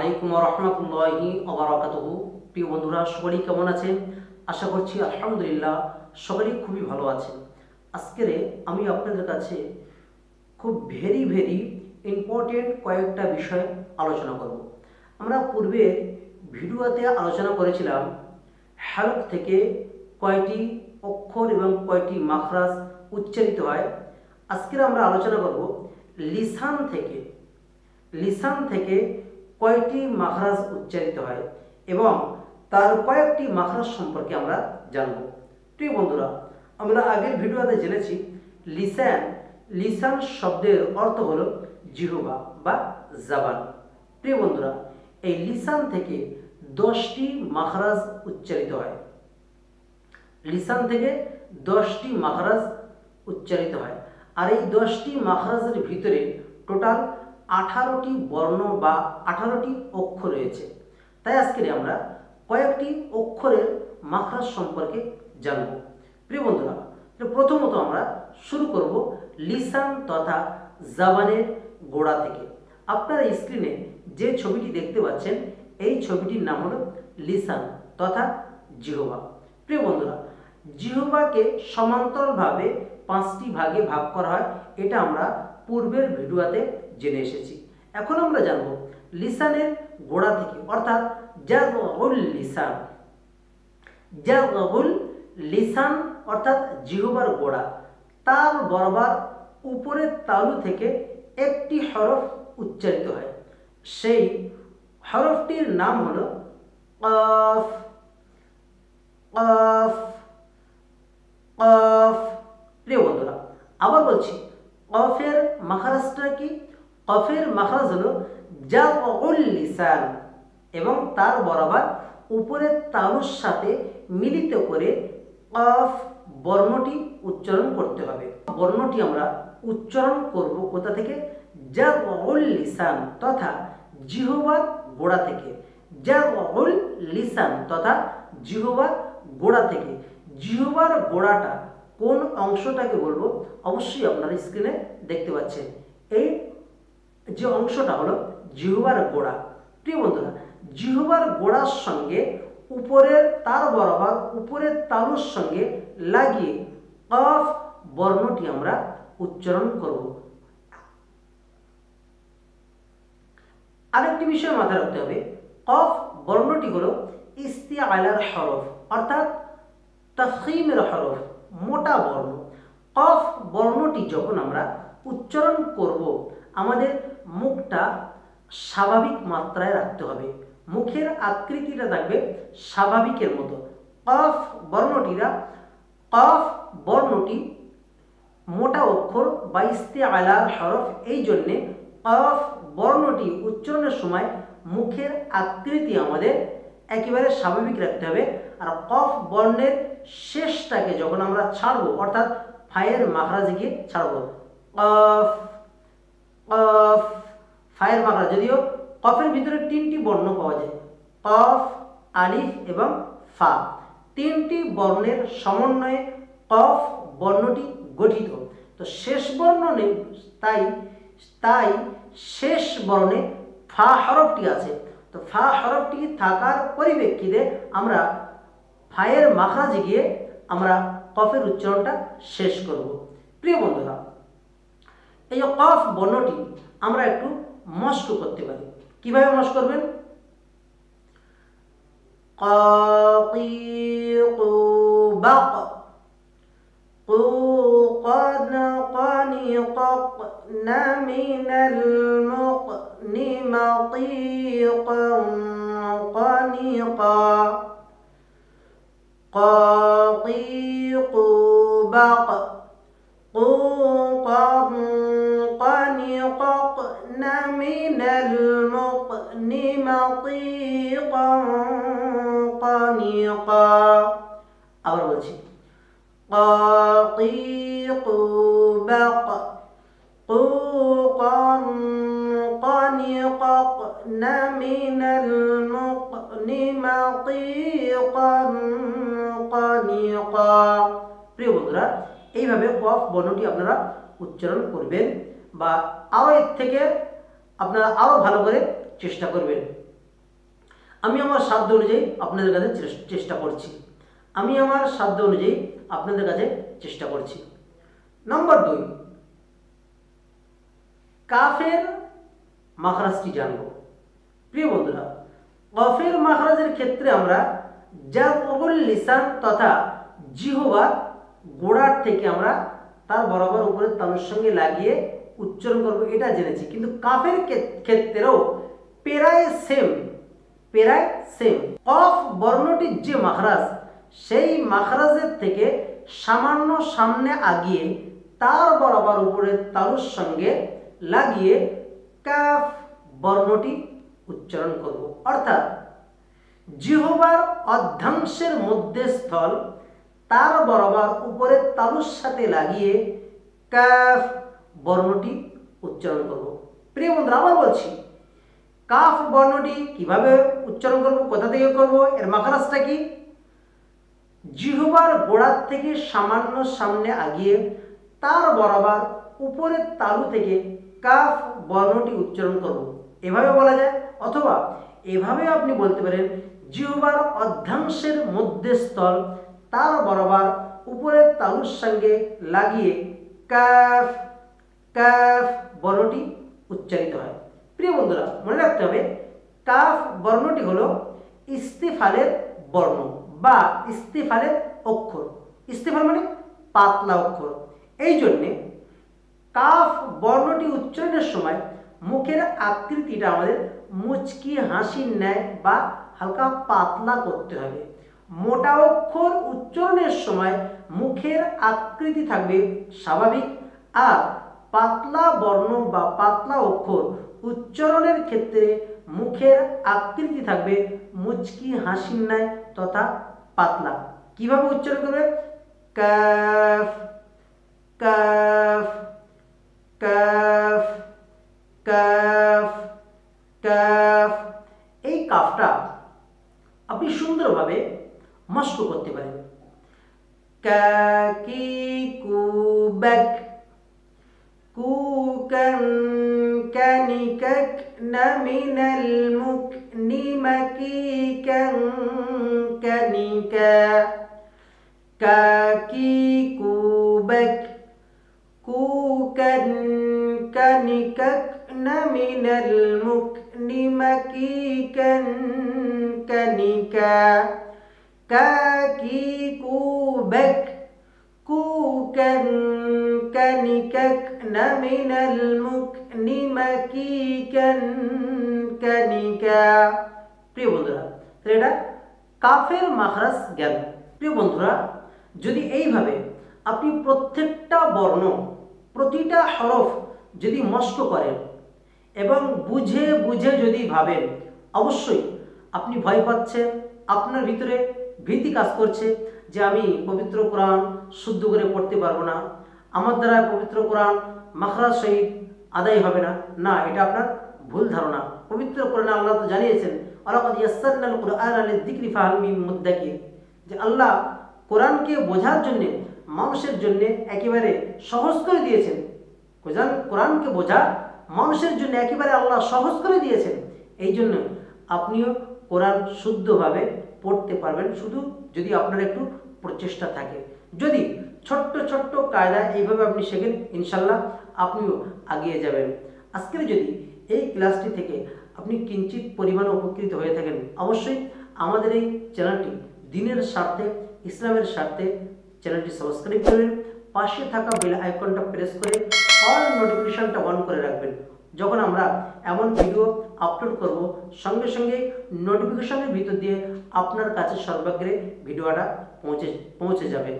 আলাইকুম ওয়া রাহমাতুল্লাহি ওয়া বারাকাতুহু। প্রিয় বন্ধুরা, সকলেই কেমন আছেন? আশা করছি আলহামদুলিল্লাহ সকলেই খুবই ভালো আছেন। আজকে আমি আপনাদের কাছে খুব ভেরি ইম্পর্টেন্ট কয়েকটা বিষয় আলোচনা করব। আমরা পূর্বে ভিডিওতে আলোচনা করেছিলাম হরফ থেকে কয়টি অক্ষর এবং কয়টি মাখরাজ উচ্চারিত হয়। আজকে আমরা আলোচনা করব লিসান থেকে কয়টি মাখরাজ উচ্চারিত হয় এবং তার কয়েকটি মাখরাজ সম্পর্কে আমরা জানব। প্রিয় বন্ধুরা, আমরা আগের ভিডিওতে জেনেছি লিসান শব্দের অর্থ হলো জিহ্বা বা জবান। প্রিয় বন্ধুরা, এই লিসান থেকে 10টি মাখরাজ উচ্চারিত হয়। লিসান থেকে 10টি মাখরাজ উচ্চারিত হয়, আর এই 10টি মাখরাজের ভিতরে টোটাল 18টি বর্ণ বা 18টি অক্ষর রয়েছে। তাই আজকে আমরা কয়েকটি অক্ষরের মাখরাজ সম্পর্কে জানব। প্রিয় বন্ধুরা, প্রথমত আমরা শুরু করব লিসান তথা জবানের গোড়া থেকে। আপনারা স্ক্রিনে যে ছবিটি দেখতে পাচ্ছেন, এই ছবিটির নাম হলো লিসান তথা জিহ্বা। প্রিয় বন্ধুরা, জিহ্বাকে সমান্তরালভাবে 5টি ভাগে ভাগ করা হয়। এটা আমরা পূর্বের ভিডিওতে জেনে এসেছি। এখন আমরা জানব লিসানের গোড়া থেকে, অর্থাৎ জাগউল লিসান অর্থাৎ জিহ্বার গোড়া, তার বরাবর উপরের তালু থেকে একটি হরফ উচ্চারিত হয়। সেই হরফটির নাম হলো কফ। প্রিয় বন্ধুরা, আবার বলছি, কফের মাখরাজটা কি? কফের মাখরাজ হলো জাগউল লিসান এবং তার বরাবর উপরের তালুর সাথে মিলিত করে কফ বর্ণটি উচ্চারণ করতে হবে। বর্ণটি আমরা উচ্চারণ করব কোথা থেকে? জাগউল লিসান তথা জিহ্বার গোড়া থেকে। জাগউল লিসান তথা জিহ্বার গোড়া থেকে। জিহ্বার গোড়াটা কোন অংশটাকে বলবো? অবশ্যই আপনারা স্ক্রিনে দেখতে পাচ্ছেন, এই যে অংশটা হলো জিহ্বার গোড়া। প্রিয় বন্ধুরা, জিহ্বার গোড়ার সঙ্গে উপরের তার বরাবর উপরের তালুর সঙ্গে লাগিয়ে কফ বর্ণটি আমরা উচ্চারণ করব। আরেকটি বিষয় মাথায় রাখতে হবে, কফ বর্ণটি হলো ইস্তিআলার হরফ, অর্থাৎ তাফখীমের হরফ, মোটা বর্ণ। কফ বর্ণটি যখন আমরা উচ্চারণ করব, আমাদের মুখটা স্বাভাবিক মাত্রায় রাখতে হবে। মুখের আকৃতিটা থাকবে স্বাভাবিকের মতো। কফ বর্ণটি মোটা অক্ষর বা ইস্তিআলার হরফ, এই জন্যে কফ বর্ণটি উচ্চারণের সময় মুখের আকৃতি আমাদের একেবারে স্বাভাবিক রাখতে হবে। আর কফ বর্ণের শেষটাকে যখন আমরা ছাড়বো, অর্থাৎ ফায়ের মাখরাজে গিয়ে ছাড়বো, কফ ফায়ের মাখরাজ, যদিও কফের ভিতরে 3টি বর্ণ পাওয়া যায়, কফ, আলিফ এবং ফা। 3টি বর্ণের সমন্বয়ে কফ বর্ণটি গঠিত। তো শেষ বর্ণ নেই, তাই শেষ বর্ণে ফা হরফটি আছে। তো ফা হরফটি থাকার পরিপ্রেক্ষিতে আমরা ফায়ের মাখরাজে গিয়ে আমরা কফের উচ্চারণটা শেষ করব। প্রিয় বন্ধুরা, এই যে কফ বর্ণটি আমরা একটু মস্ক করতে পারি। কিভাবে মস্ক করবেন? আবার বলছি, প্রিয় বন্ধুরা, এইভাবে কফ বর্ণটি আপনারা উচ্চারণ করবেন বা আরো এর থেকে আপনারা আরো ভালো করে চেষ্টা করবেন। আমি আমার সাধ্য অনুযায়ী আপনাদের কাছে চেষ্টা করছি। আমি আমার সাধ্য অনুযায়ী আপনাদের কাছে চেষ্টা করছি। নম্বর 2, কাফের মাখরাজটি জানব। প্রিয় বন্ধুরা, কফের মাখরাজের ক্ষেত্রে আমরা জাবরুল লিসান তথা জিহ্বার গোড়ার থেকে আমরা তার বরাবর উপরের তালুর সঙ্গে লাগিয়ে উচ্চারণ করব, এটা জেনেছি। কিন্তু কাফের ক্ষেত্রেও প্রায় সেম কফ বর্ণটির যে মাখরাজ, সেই মাখরাজের থেকে সামান্য সামনে আগিয়ে তার বরাবর উপরের তালুর সঙ্গে লাগিয়ে কাফ বর্ণটি উচ্চারণ করব। অর্থাৎ জিহ্বার অর্ধাংশের মধ্যস্থল তার বরাবর উপরের তালুর সাথে লাগিয়ে কাফ বর্ণটি উচ্চারণ করব। প্রিয় বন্ধুরা, আবার বলছি, কাফ বর্ণটি কিভাবে উচ্চারণ করব, কোথা থেকে করব, এর মাখরাজটা কি? জিহ্বার গোড়ার থেকে সামান্য সামনে আগিয়ে তার বরাবর উপরের তালু থেকে কাফ বর্ণটি উচ্চারণ করব, এভাবে বলা যায়। অথবা এভাবে আপনি বলতে পারেন, জিহ্বার অর্ধাংশের মধ্যস্থল তার বরাবর উপরের তালুর সঙ্গে লাগিয়ে কাফ বর্ণটি উচ্চারিত হয়। প্রিয় বন্ধুরা, মনে রাখতে হবে, কাফ বর্ণটি হলো ইস্তিফালের বর্ণ বা ইস্তিফালের অক্ষর। ইস্তিফাল মানে পাতলা অক্ষর। এই জন্যে কাফ বর্ণটি উচ্চারণের সময় মুখের আকৃতিটা আমাদের মুচকি হাসির ন্যায় বা হালকা পাতলা করতে হবে। মোটা অক্ষর উচ্চারণের সময় মুখের আকৃতি থাকবে স্বাভাবিক, আর পাতলা বর্ণ বা পাতলা অক্ষর উচ্চারণের ক্ষেত্রে মুখের আকৃতি থাকবে মুচকি হাসির ন্যায় তথা পাতলা। কিভাবে উচ্চারণ করবে? Calf calf calf calf calf. এই কাফটা আপনি সুন্দরভাবে মস্ক করতে পারেন। কাকি কুবাক কুকান কানিকাক নামিনাল মুকনিমাকিকান কানিকা। কাকি কুবাক কুকান কানিকাক নামিনাল মুকনিমাকিকান কানিকা। কাকি কুবাক কুকান কানিকাক নামিনাল মুকনিমাকিকান কানিকা। প্রিয় বন্ধুরা, এটা কাফের মাখরাজ জ্ঞান। প্রিয় বন্ধুরা, যদি এইভাবে আপনি প্রত্যেকটা বর্ণ, প্রতিটা হরফ যদি মস্ক করেন এবং বুঝে বুঝে যদি ভাবেন, অবশ্যই আপনি ভয় পাচ্ছেন, আপনার ভিতরে ভীতি কাজ করছে যে আমি পবিত্র কোরআন শুদ্ধ করে পড়তে পারবো না, আমার দ্বারা পবিত্র কোরআন মাখরাজ সহিত আদায় হবে না। না, এটা আপনার ভুল ধারণা। পবিত্র কোরআনে আল্লাহ তো জানিয়েছেন, ওয়ালাকাদ ইয়াসসারনাল কোরআনা লিযিকরি ফাহাল মিন মুদ্দাকির, যে আল্লাহ কোরআনকে বোঝার জন্য মানুষের জন্য একেবারে সহজ করে দিয়েছেন। কোরআনকে বোঝা মানুষের জন্য একেবারে আল্লাহ সহজ করে দিয়েছেন। এই জন্য আপনিও কোরআন শুদ্ধভাবে পড়তে পারবেন, শুধু যদি আপনার একটু প্রচেষ্টা থাকে। যদি ছোট্ট ছোট্ট কায়দা এইভাবে আপনি শেখেন, ইনশাল্লাহ আপনিও এগিয়ে যাবেন। আজকের যদি এই ক্লাসটি থেকে আপনি কিঞ্চিত পরিমাণে উপকৃত হয়ে থাকেন, অবশ্যই আমাদের এই চ্যানেলটি দিনের স্বার্থে, ইসলামের স্বার্থে চ্যানেলটি সাবস্ক্রাইব করবেন, পাশে থাকা বেল আইকনটা প্রেস করে অল নোটিফিকেশনটা অন করে রাখবেন। যখন আমরা এমন ভিডিও আপলোড করব, সঙ্গে সঙ্গে নোটিফিকেশনের ভিতর দিয়ে আপনার কাছে সর্বাগ্রে ভিডিওটা পৌঁছে যাবে।